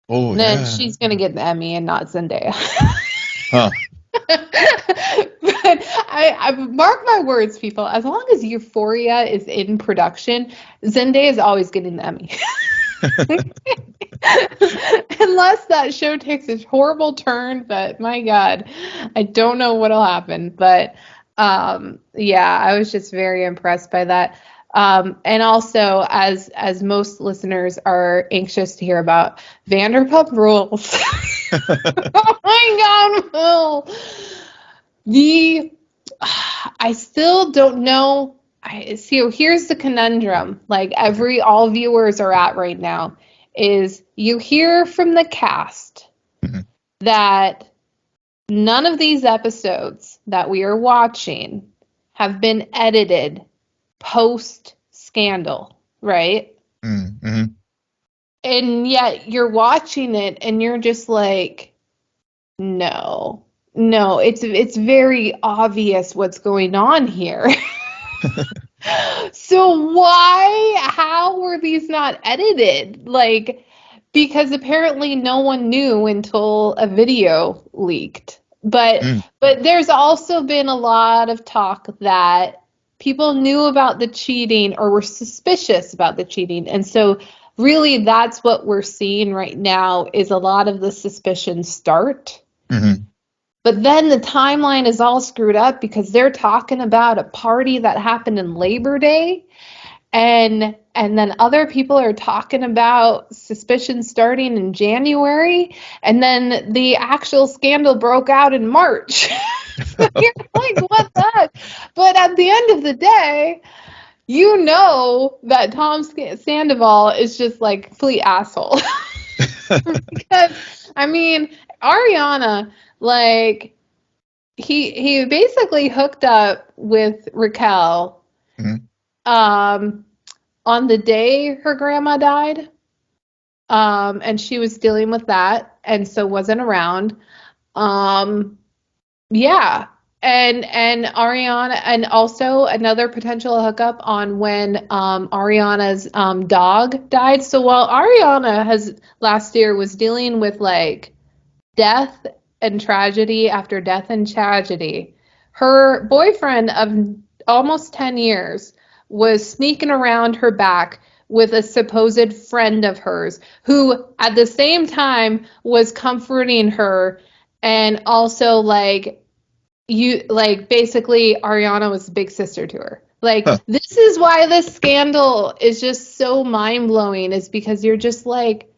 Oh then yeah. she's gonna get the Emmy and not Zendaya. Huh. But I mark my words, people. As long as Euphoria is in production, Zendaya is always getting the Emmy. Unless that show takes a horrible turn, but my God, I don't know what'll happen. But yeah, I was just very impressed by that. And also, as most listeners are anxious to hear about, Vanderpump Rules. Oh my God, Will. The I still don't know. I see. Here's the conundrum. Like all viewers are at right now, is you hear from the cast Mhm. that none of these episodes that we are watching have been edited post scandal, right? Mm-hmm. And yet you're watching it and you're just like, no, no, it's very obvious what's going on here. So how were these not edited? Like, because apparently no one knew until a video leaked. Mm. But there's also been a lot of talk that people knew about the cheating or were suspicious about the cheating. And so really that's what we're seeing right now is a lot of the suspicions start. Mm-hmm. But then the timeline is all screwed up because they're talking about a party that happened in Labor Day, and then other people are talking about suspicion starting in January, and then the actual scandal broke out in March. So you're like, what the heck? But at the end of the day, you know that Tom Sandoval is just like complete asshole. Because I mean, Ariana, like he basically hooked up with Raquel Mm-hmm. On the day her grandma died. And she was dealing with that and so wasn't around. Um yeah. And Ariana, and also another potential hookup on when Ariana's dog died. So while Ariana has last year was dealing with like death and tragedy after death and tragedy, her boyfriend of almost 10 years was sneaking around her back with a supposed friend of hers who at the same time was comforting her, and also like you like basically Ariana was a big sister to her. Like Huh. this is why this scandal is just so mind-blowing, is because you're just like,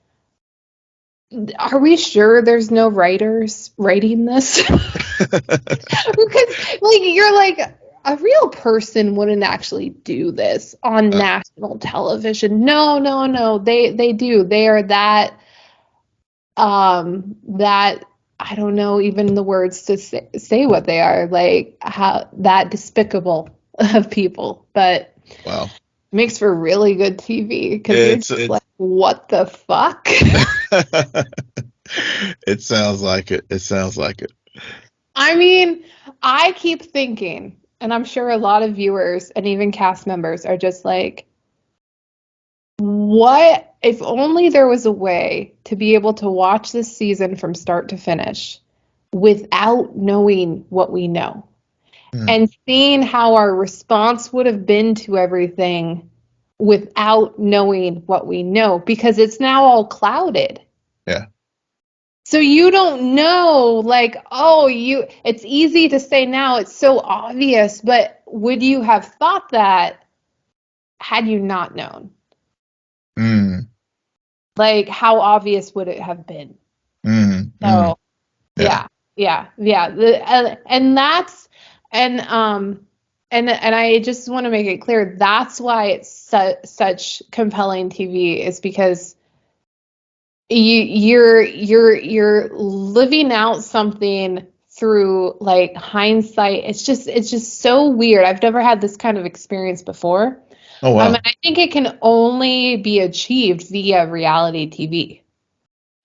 are we sure there's no writers writing this? Because like you're like, a real person wouldn't actually do this on national television. No, no, no. They do. They are that I don't know even the words to say what they are, like how that despicable of people. But Wow. makes for really good TV because you're just like, what the fuck? It sounds like it. It sounds like it. I mean, I keep thinking, and I'm sure a lot of viewers and even cast members are just like, what if only there was a way to be able to watch this season from start to finish without knowing what we know, Mm. and seeing how our response would have been to everything without knowing what we know, because it's now all clouded. Yeah. So you don't know, like, it's easy to say now, it's so obvious, but would you have thought that had you not known? Mm. Like, how obvious would it have been? Mm. So, Yeah. yeah. And that's, and I just want to make it clear, that's why it's such compelling TV, is because you're living out something through like hindsight. It's just so weird. I've never had this kind of experience before. Oh wow. I think it can only be achieved via reality TV.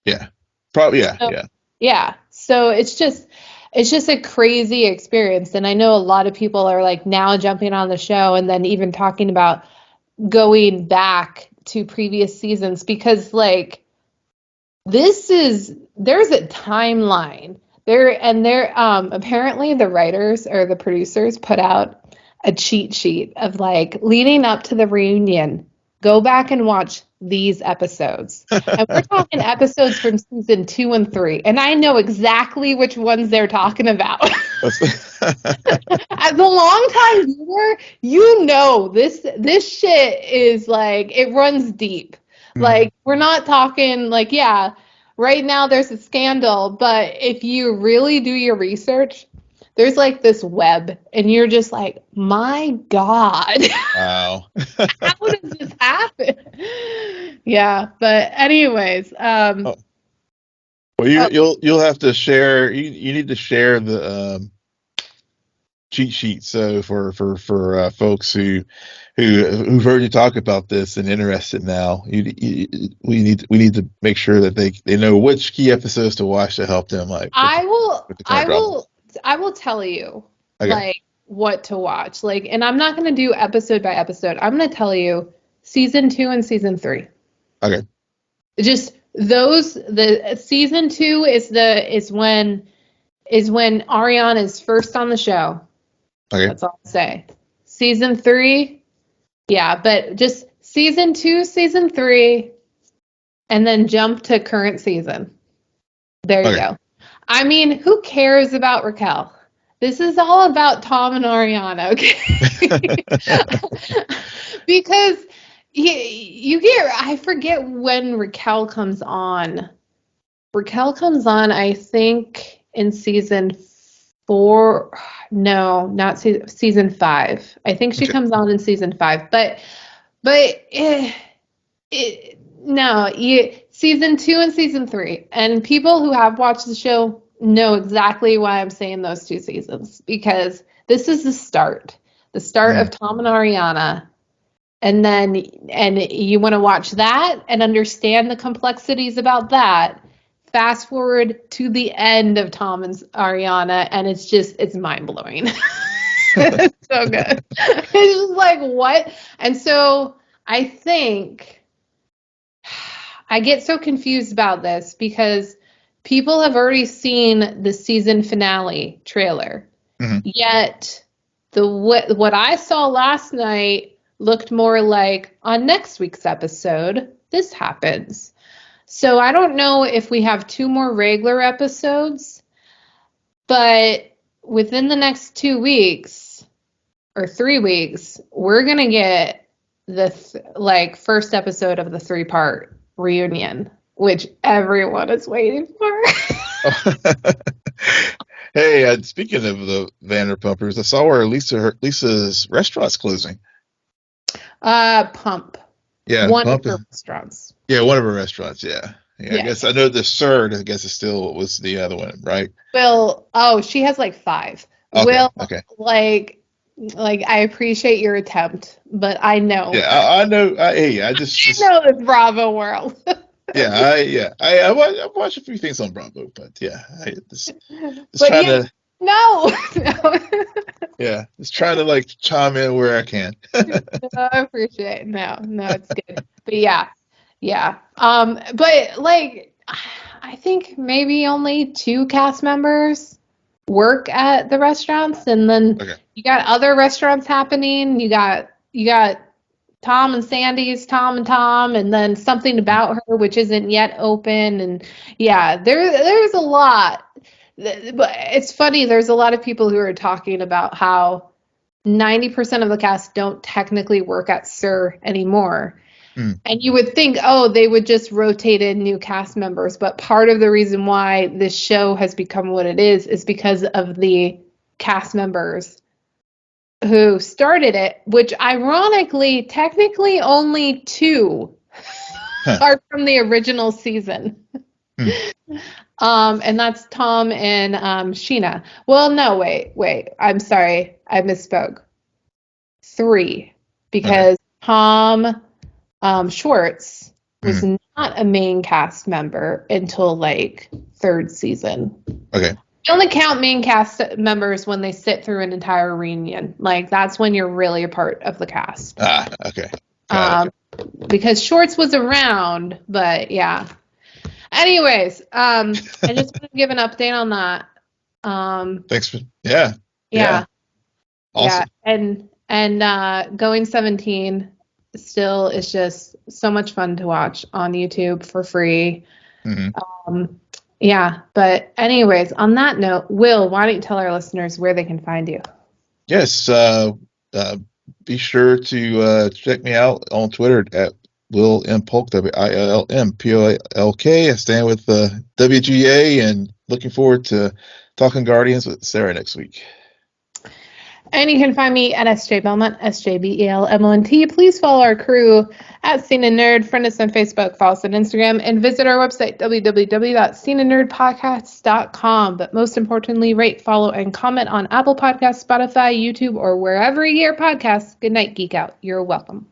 Yeah. Probably. Yeah. So, Yeah. yeah. So it's just a crazy experience. And I know a lot of people are like now jumping on the show and then even talking about going back to previous seasons, because like there's a timeline there, and there apparently the writers or the producers put out a cheat sheet of like leading up to the reunion, go back and watch these episodes, and we're talking episodes from season 2 and 3, and I know exactly which ones they're talking about. As a longtime viewer, you know this shit is like, it runs deep. Like, we're not talking like, yeah, right now there's a scandal, but if you really do your research, there's like this web, and you're just like, my God, Wow. how does this happen? Yeah, but anyways, Oh. Well, you'll have to share. You need to share the cheat sheet. So for folks who've heard you talk about this and interested now, we need to make sure that they know which key episodes to watch to help them like with the current drama. I will tell you, Okay. like, what to watch. Like, and I'm not going to do episode by episode. I'm going to tell you season 2 and season 3. Okay. Just those. The season 2 is when Ariana is first on the show. Okay. That's all I'll say. Season 3, yeah, but just season 2, season 3, and then jump to current season. There you go. I mean, who cares about Raquel? This is all about Tom and Ariana, okay? Because you get, I forget when Raquel comes on. Raquel comes on, I think, in season 4. No, not season 5. I think she comes on in season 5. But season 2 and season 3. And people who have watched the show know exactly why I'm saying those 2 seasons, because this is the start of Tom and Ariana. And you want to watch that and understand the complexities about that. Fast forward to the end of Tom and Ariana, and it's mind-blowing. It's so good. It's just like, what? And so I think I get so confused about this because people have already seen the season finale trailer. Mm-hmm. Yet what I saw last night looked more like, on next week's episode, this happens. So I don't know if we have 2 more regular episodes, but within the next 2 weeks or 3 weeks, we're going to get the first episode of the 3-part reunion, which everyone is waiting for. Hey, speaking of the Vanderpumpers, I saw where Lisa's restaurant's closing. Pump. Yeah, one of her restaurants. Yeah, one of her restaurants. Yeah. I guess I know the third. I guess it still was the other one, right? Will. Oh, she has like 5. Okay, Will. Okay. Like I appreciate your attempt, but I know. Yeah, I know. I just know this Bravo world. I watch a few things on Bravo, but yeah, just trying to. No. Yeah, just trying to chime in where I can. I appreciate it. No, it's good. But yeah. But I think maybe only 2 cast members work at the restaurants, and then you got other restaurants happening. You got Tom and Sandy's, Tom and Tom, and then something about her, which isn't yet open. And yeah, there's a lot. But it's funny, there's a lot of people who are talking about how 90% of the cast don't technically work at SUR anymore. And you would think, they would just rotate in new cast members. But part of the reason why this show has become what it is because of the cast members who started it, which ironically, technically only 2 are from the original season. And that's Tom and Sheena. Well, no, wait. I'm sorry. I misspoke. 3. Because Tom Schwartz was not a main cast member until 3rd season. Okay. You only count main cast members when they sit through an entire reunion. That's when you're really a part of the cast. Okay. Because Schwartz was around, but yeah. Anyways, I just want to give an update on that. Thanks for yeah. Awesome. Yeah, and Going 17 still is just so much fun to watch on YouTube for free. Yeah, but anyways, on that note, Will, why don't you tell our listeners where they can find you? Yes, be sure to check me out on Twitter at Will M. Polk, WILMPOLK. I stand with WGA, and looking forward to talking Guardians with Sarah next week. And you can find me at SJ Belmont, SJBELMONT. Please follow our crew at CNN Nerd. Friend us on Facebook, follow us on Instagram, and visit our website, www.cnnerdpodcast.com. But most importantly, rate, follow, and comment on Apple Podcasts, Spotify, YouTube, or wherever you hear podcasts. Good night, Geek Out. You're welcome.